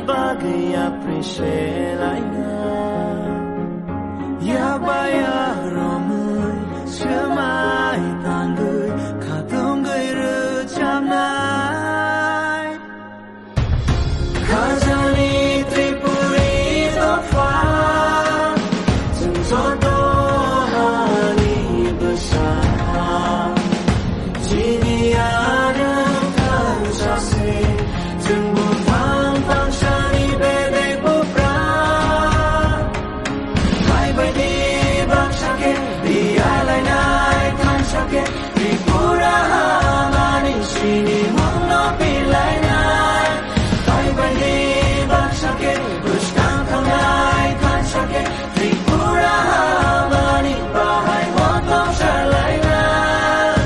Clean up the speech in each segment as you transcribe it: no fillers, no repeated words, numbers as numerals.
bagay appreciate lại ya baya romui semai tangui kadung gay ru cham nai khazani tripuri to fa chung zo do hani basa jini ana kan sa se chung bu phang phang shani be de bu pra bye bye de bak shake di alai nai kan shake di pura mani shini mong no pi lai nai bye bye de bak shake bush kan khang nai kan shake di pura mani ba hai mo tom sha lai nai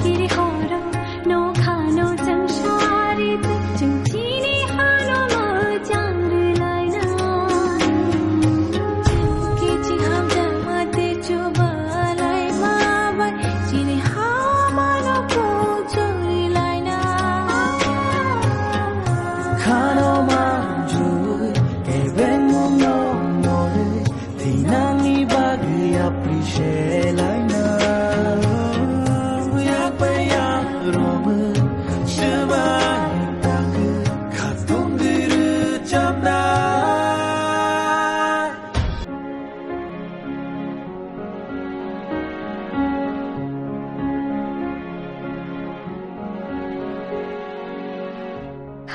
Kiri horo no khano chang shari tu chung chini hano mo chang lai na ke chi ham jamate chuba lai ma bai chini ha ma no ko chori lai na khano ma jui ke ben mong no no thi nang ni ba gi appreciate lai na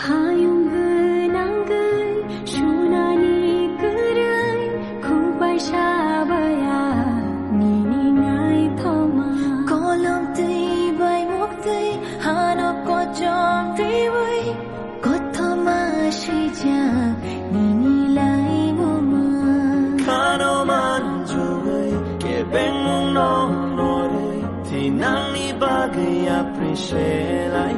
hayung nang shunani kurai khubai shabaya ni ngai thoma kolom tei bai mok tei hanop ko jom tei bai ko thoma shija ni lai moma khano man joi ke beng mong no no thi nang ni ba gi appreciate lai